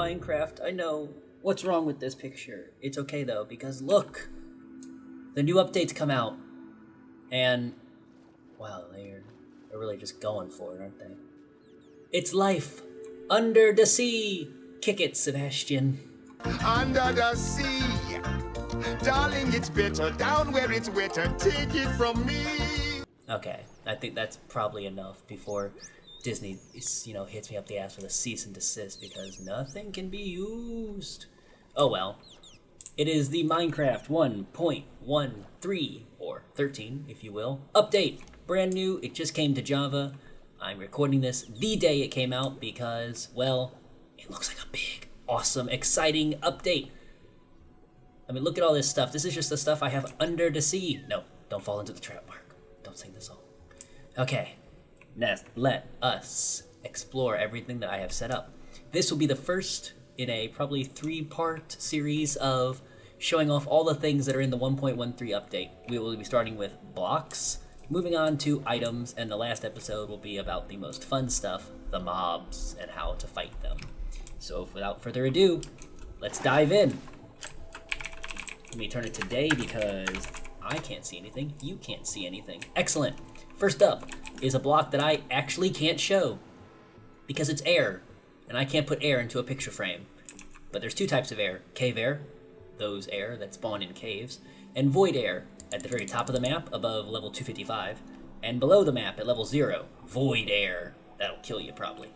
Minecraft, I know. What's wrong with this picture? It's okay though, because look! The new updates come out. And, wow, they're really just going for it, aren't they? It's life! Under the sea! Kick it, Sebastian. Under the sea, darling, it's better down where it's wetter. Take it from me. Okay, I think that's probably enough before Disney, hits me up the ass with a cease and desist because nothing can be used. Oh well. It is the Minecraft 1.13, or 13, if you will, update. Brand new, it just came to Java. I'm recording this the day it came out because, well, it looks like a big, awesome, exciting update. I mean, look at all this stuff. This is just the stuff I have under the sea. No, don't fall into the trap, Mark. Don't sing the song. Okay, now let us explore everything that I have set up. This will be the first in a probably 3-part series of showing off all the things that are in the 1.13 update. We will be starting with blocks, moving on to items, and the last episode will be about the most fun stuff, the mobs, and how to fight them. So without further ado, let's dive in. Let me turn it to day because I can't see anything, you can't see anything. Excellent. First up is a block that I actually can't show because it's air, and I can't put air into a picture frame. But there's 2 types of air: cave air, those air that spawn in caves, and void air at the very top of the map above level 255, and below the map at level 0, void air. That'll kill you probably.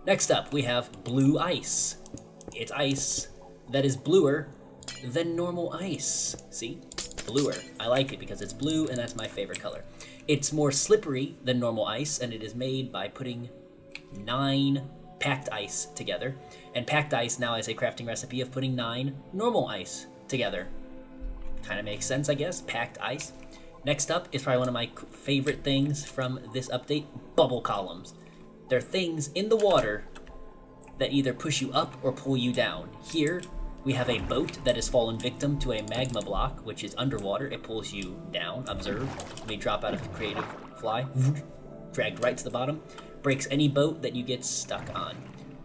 Next up, we have blue ice. It's ice that is bluer than normal ice. See? Bluer. I like it because it's blue and that's my favorite color. It's more slippery than normal ice, and it is made by putting 9 packed ice together. And packed ice now has a crafting recipe of putting 9 normal ice together. Kind of makes sense, I guess. Packed ice. Next up is probably one of my favorite things from this update, bubble columns. They're things in the water that either push you up or pull you down. Here, we have a boat that has fallen victim to a magma block, which is underwater. It pulls you down. Observe. Let me drop out of the creative fly. Dragged right to the bottom. Breaks any boat that you get stuck on.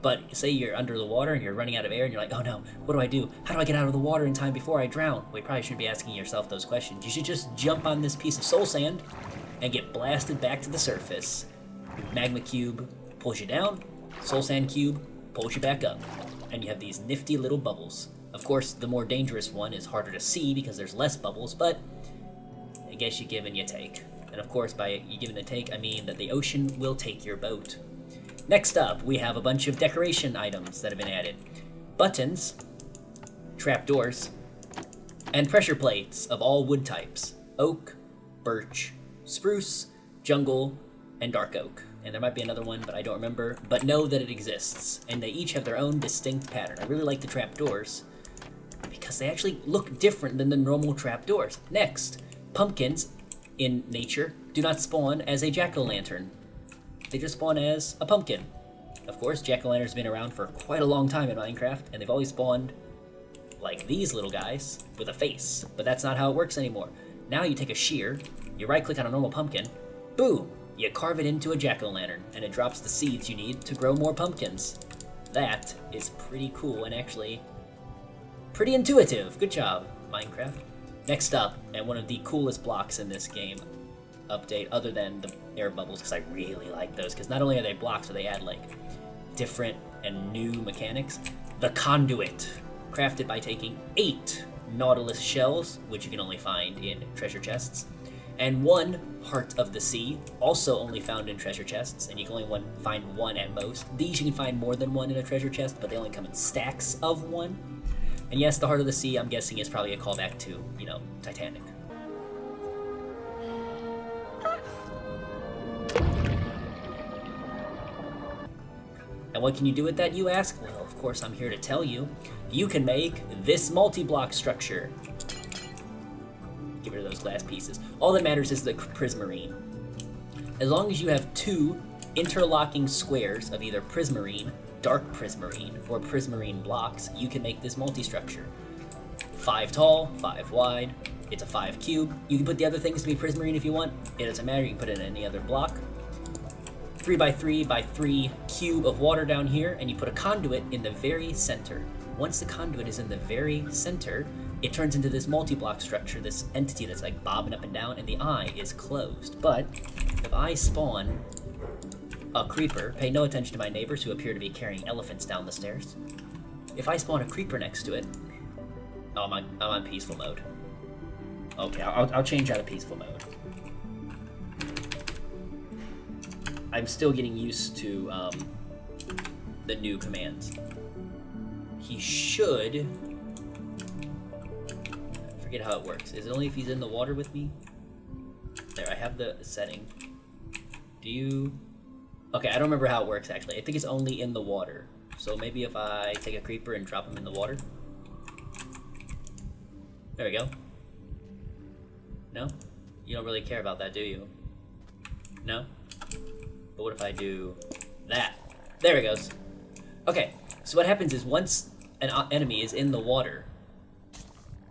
But say you're under the water and you're running out of air and you're like, oh no, what do I do? How do I get out of the water in time before I drown? Well, you probably shouldn't be asking yourself those questions. You should just jump on this piece of soul sand and get blasted back to the surface. Magma cube pulls you down. Soul sand cube pulls you back up. And you have these nifty little bubbles. Of course, the more dangerous one is harder to see because there's less bubbles, but I guess you give and you take. And of course, by you give and take, I mean that the ocean will take your boat. Next up, we have a bunch of decoration items that have been added. Buttons, trapdoors, and pressure plates of all wood types. Oak, birch, spruce, jungle, and dark oak. And there might be another one, but I don't remember. But know that it exists, and they each have their own distinct pattern. I really like the trapdoors because they actually look different than the normal trapdoors. Next, pumpkins in nature do not spawn as a jack-o'-lantern. They just spawn as a pumpkin. Of course, jack-o'-lanterns have been around for quite a long time in Minecraft, and they've always spawned like these little guys with a face. But that's not how it works anymore. Now you take a shear, you right-click on a normal pumpkin, boom! You carve it into a jack-o'-lantern, and it drops the seeds you need to grow more pumpkins. That is pretty cool and actually pretty intuitive. Good job, Minecraft. Next up, and one of the coolest blocks in this game update, other than the air bubbles, because I really like those, because not only are they blocks, but they add like different and new mechanics. The conduit, crafted by taking 8 nautilus shells, which you can only find in treasure chests, and 1 heart of the sea, also only found in treasure chests, and you can only find 1 at most. These you can find more than 1 in a treasure chest, but they only come in stacks of 1. And yes, the heart of the sea, I'm guessing, is probably a callback to, Titanic. And what can you do with that, you ask? Well, of course, I'm here to tell you. You can make this multi-block structure. Get rid of those glass pieces. All that matters is the prismarine. As long as you have 2 interlocking squares of either prismarine, dark prismarine, or prismarine blocks, you can make this multi-structure. 5 tall, 5 wide, it's a 5 cube. You can put the other things to be prismarine if you want. It doesn't matter, you can put it in any other block. 3x3x3 cube of water down here, and you put a conduit in the very center. Once the conduit is in the very center, it turns into this multi-block structure, this entity that's like bobbing up and down, and the eye is closed. But if I spawn a creeper, pay no attention to my neighbors who appear to be carrying elephants down the stairs. If I spawn a creeper next to it, oh, I'm on peaceful mode. Okay, I'll change out of peaceful mode. I'm still getting used to the new commands. He should... I forget how it works. Is it only if he's in the water with me? There, I have the setting. Do you... Okay, I don't remember how it works, actually. I think it's only in the water. So maybe if I take a creeper and drop him in the water. There we go. No? You don't really care about that, do you? No? But what if I do that? There it goes. Okay, so what happens is once an enemy is in the water,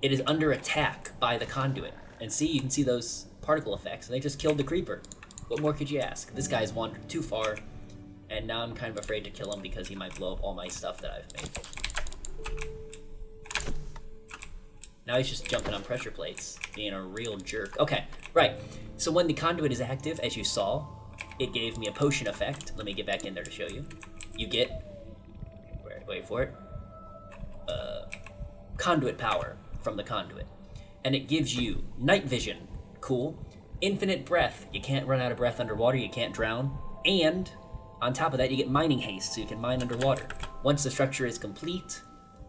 it is under attack by the conduit. And see, you can see those particle effects, and they just killed the creeper. What more could you ask? This guy's wandered too far, and now I'm kind of afraid to kill him because he might blow up all my stuff that I've made. Now he's just jumping on pressure plates, being a real jerk. Okay, right. So when the conduit is active, as you saw, it gave me a potion effect. Let me get back in there to show you. You get, wait for it, conduit power from the conduit. And it gives you night vision, cool. Infinite breath, you can't run out of breath underwater, you can't drown. And on top of that, you get mining haste, so you can mine underwater. Once the structure is complete,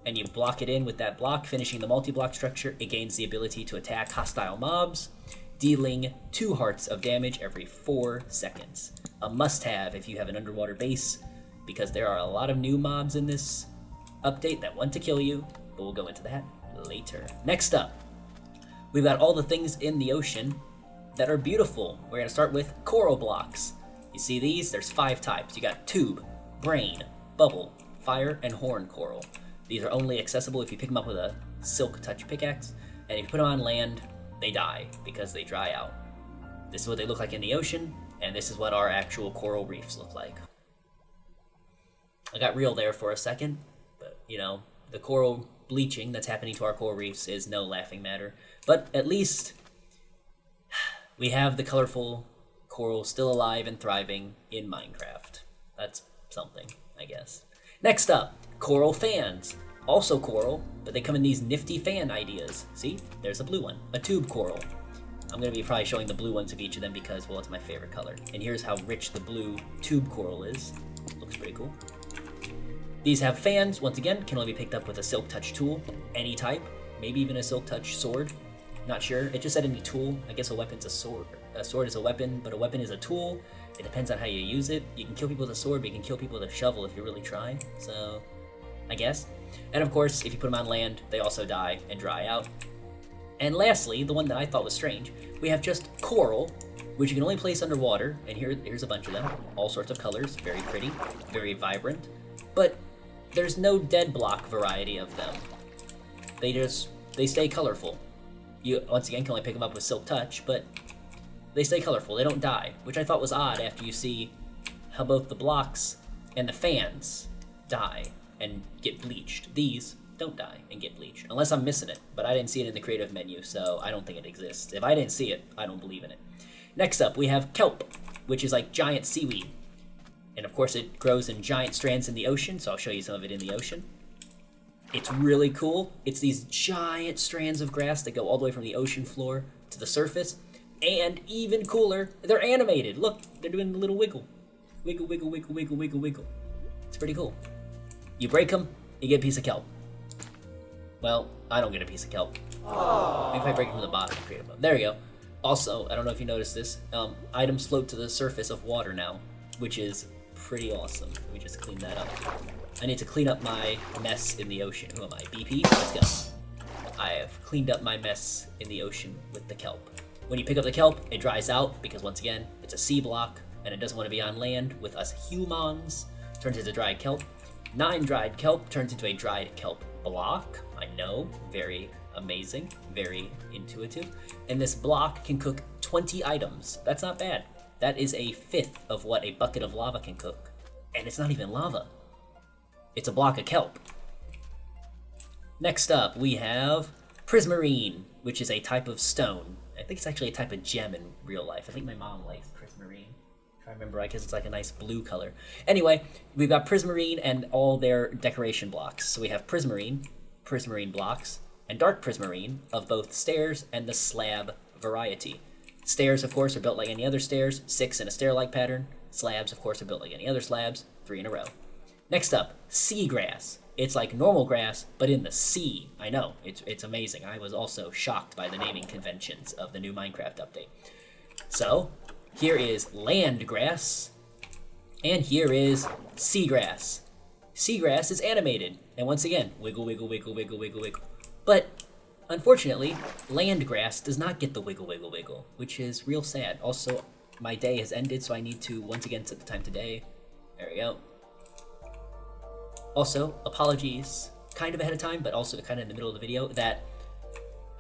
and you block it in with that block, finishing the multi-block structure, it gains the ability to attack hostile mobs, dealing 2 hearts of damage every 4 seconds. A must-have if you have an underwater base, because there are a lot of new mobs in this update that want to kill you, but we'll go into that later. Next up, we've got all the things in the ocean that are beautiful. We're gonna start with coral blocks. You see these? There's 5 types. You got tube, brain, bubble, fire, and horn coral. These are only accessible if you pick them up with a silk touch pickaxe, and if you put them on land, they die because they dry out. This is what they look like in the ocean, and this is what our actual coral reefs look like. I got real there for a second, but you know, the coral bleaching that's happening to our coral reefs is no laughing matter. But at least we have the colorful coral still alive and thriving in Minecraft. That's something, I guess. Next up, coral fans. Also coral, but they come in these nifty fan ideas. See, there's a blue one, a tube coral. I'm gonna be probably showing the blue ones of each of them because, well, it's my favorite color. And here's how rich the blue tube coral is. Looks pretty cool. These have fans, once again, can only be picked up with a silk touch tool, any type, maybe even a silk touch sword. Not sure, it just said any tool. I guess a weapon's a sword. A sword is a weapon, but a weapon is a tool. It depends on how you use it. You can kill people with a sword, but you can kill people with a shovel if you really try, so I guess. And of course, if you put them on land, they also die and dry out. And lastly, the one that I thought was strange, we have just coral, which you can only place underwater, and here's a bunch of them, all sorts of colors, very pretty, very vibrant, but there's no dead block variety of them. They stay colorful. You, once again, can only pick them up with silk touch, but they stay colorful, they don't die, which I thought was odd after you see how both the blocks and the fans die and get bleached. These don't die and get bleached, unless I'm missing it, but I didn't see it in the creative menu, so I don't think it exists. If I didn't see it, I don't believe in it. Next up, we have kelp, which is like giant seaweed. And of course it grows in giant strands in the ocean, so I'll show you some of it in the ocean. It's really cool. It's these giant strands of grass that go all the way from the ocean floor to the surface. And even cooler, they're animated. Look, they're doing a little wiggle. Wiggle, wiggle, wiggle, wiggle, wiggle, wiggle. It's pretty cool. You break them, you get a piece of kelp. Well, I don't get a piece of kelp. Aww. Maybe if I break them from the bottom, I'll create a bone. There we go. Also, I don't know if you noticed this, items float to the surface of water now, which is pretty awesome. Let me just clean that up. I need to clean up my mess in the ocean. Who am I? BP? Let's go. I have cleaned up my mess in the ocean with the kelp. When you pick up the kelp, it dries out because, once again, it's a sea block and it doesn't want to be on land with us humans. Turns into dried kelp. 9 dried kelp turns into a dried kelp block. I know, very amazing, very intuitive. And this block can cook 20 items. That's not bad. That is a fifth of what a bucket of lava can cook. And it's not even lava. It's a block of kelp. Next up, we have prismarine, which is a type of stone. I think it's actually a type of gem in real life. I think my mom likes prismarine. If I remember right, because it's like a nice blue color. Anyway, we've got prismarine and all their decoration blocks. So we have prismarine blocks, and dark prismarine of both stairs and the slab variety. Stairs, of course, are built like any other stairs, 6 in a stair-like pattern. Slabs, of course, are built like any other slabs, 3 in a row. Next up, seagrass. It's like normal grass, but in the sea. I know, it's amazing. I was also shocked by the naming conventions of the new Minecraft update. So, here is land grass, and here is seagrass. Seagrass is animated, and once again, wiggle, wiggle, wiggle, wiggle, wiggle, wiggle. But, unfortunately, land grass does not get the wiggle, wiggle, wiggle, which is real sad. Also, my day has ended, so I need to once again set the time today. There we go. Also, apologies kind of ahead of time, but also kind of in the middle of the video, that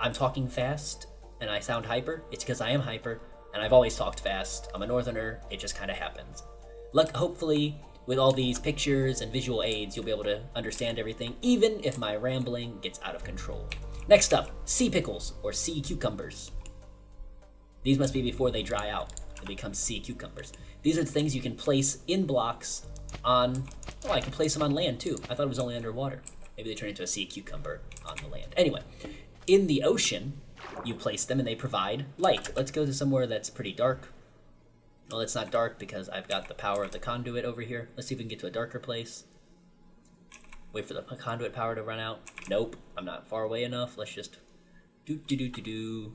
I'm talking fast and I sound hyper. It's because I am hyper, and I've always talked fast. I'm a northerner, it just kind of happens. Hopefully, with all these pictures and visual aids, you'll be able to understand everything, even if my rambling gets out of control. Next up, sea pickles, or sea cucumbers. These must be before they dry out and become sea cucumbers. These are the things you can place in blocks on... Oh, I can place them on land too. I thought it was only underwater. Maybe they turn into a sea cucumber on the land. Anyway, in the ocean, you place them and they provide light. Let's go to somewhere that's pretty dark. Well, it's not dark because I've got the power of the conduit over here. Let's see if we can get to a darker place. Wait for the conduit power to run out. Nope, I'm not far away enough. Let's just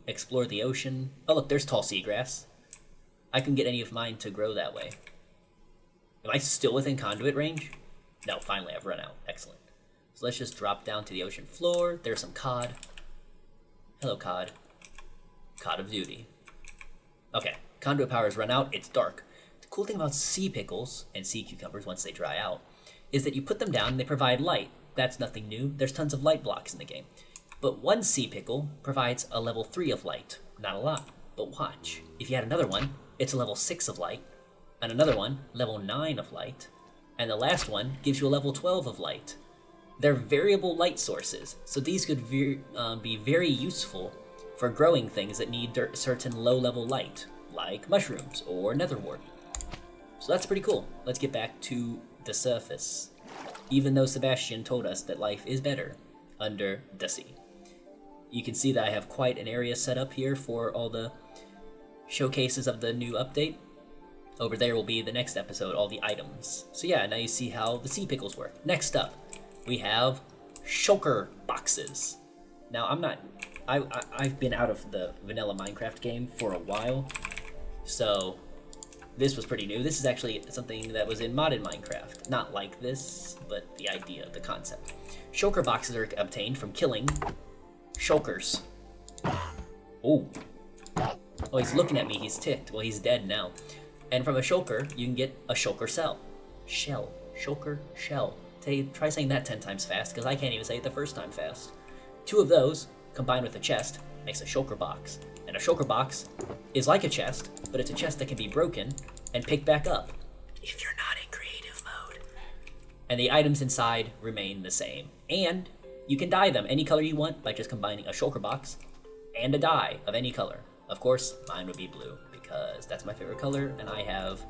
explore the ocean. Oh look, there's tall seagrass. I can get any of mine to grow that way. Am I still within conduit range? No, finally I've run out. Excellent. So let's just drop down to the ocean floor. There's some cod. Hello, cod. Cod of duty. Okay, conduit power has run out. It's dark. The cool thing about sea pickles and sea cucumbers, once they dry out, is that you put them down and they provide light. That's nothing new. There's tons of light blocks in the game. But one sea pickle provides a level 3 of light. Not a lot, but watch. If you add another one, it's a level 6 of light. And another one, level 9 of light. And the last one gives you a level 12 of light. They're variable light sources, so these could be very useful for growing things that need certain low-level light, like mushrooms or netherwort. So that's pretty cool. Let's get back to the surface. Even though Sebastian told us that life is better under the sea. You can see that I have quite an area set up here for all the showcases of the new update. Over there will be the next episode, all the items. So yeah, now you see how the sea pickles work. Next up, we have shulker boxes. Now I've been out of the vanilla Minecraft game for a while, so this was pretty new. This is actually something that was in modded Minecraft. Not like this, but the idea, the concept. Shulker boxes are obtained from killing shulkers. Oh, he's looking at me, he's ticked. Well, he's dead now. And from a shulker, you can get a shulker shell. Shulker shell. Try saying that 10 times fast, because I can't even say it the first time fast. 2 of those, combined with a chest, makes a shulker box. And a shulker box is like a chest, but it's a chest that can be broken and picked back up, if you're not in creative mode. And the items inside remain the same. And you can dye them any color you want by just combining a shulker box and a dye of any color. Of course, mine would be blue, because that's my favorite color, and I have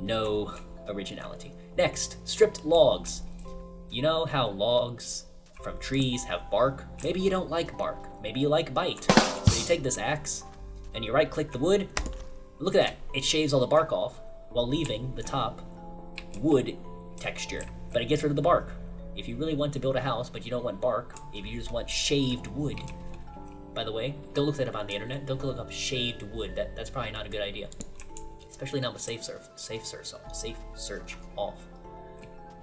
no originality. Next, stripped logs. You know how logs from trees have bark? Maybe you don't like bark. Maybe you like bite. So you take this axe, and you right-click the wood. Look at that. It shaves all the bark off, while leaving the top wood texture. But it gets rid of the bark. If you really want to build a house, but you don't want bark, if you just want shaved wood, by the way, don't look that up on the internet. Don't go look up shaved wood. That's probably not a good idea, especially now with safe search off.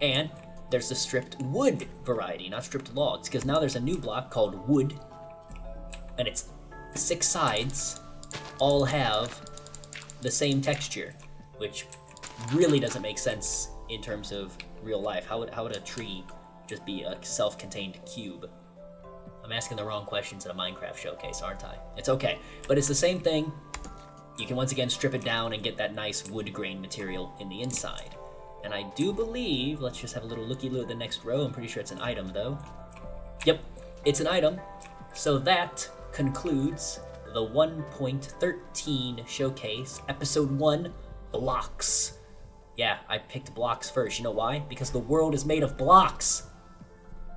And there's the stripped wood variety, not stripped logs, because now there's a new block called wood, and it's 6 sides, all have the same texture, which really doesn't make sense in terms of real life. How would a tree just be a self-contained cube? I'm asking the wrong questions at a Minecraft showcase, aren't I? It's okay, but it's the same thing. you can once again strip it down and get that nice wood grain material in the inside. And I do believe, let's just have a little looky-loo at the next row. I'm pretty sure it's an item though. Yep, it's an item. So that concludes the 1.13 showcase, episode 1, blocks. Yeah, I picked blocks first. You know why? Because the world is made of blocks.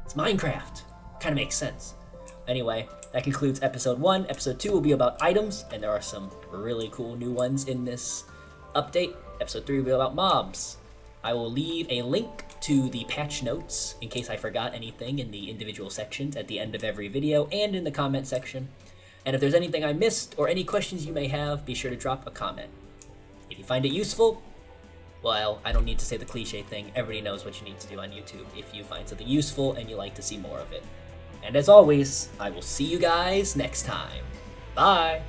It's Minecraft. Kind of makes sense. Anyway, that concludes episode 1. Episode 2 will be about items, and there are some really cool new ones in this update. Episode 3 will be about mobs. I will leave a link to the patch notes in case I forgot anything in the individual sections at the end of every video and in the comment section. And if there's anything I missed or any questions you may have, be sure to drop a comment. If you find it useful, well, I don't need to say the cliche thing. Everybody knows what you need to do on YouTube if you find something useful and you like to see more of it. And as always, I will see you guys next time. Bye!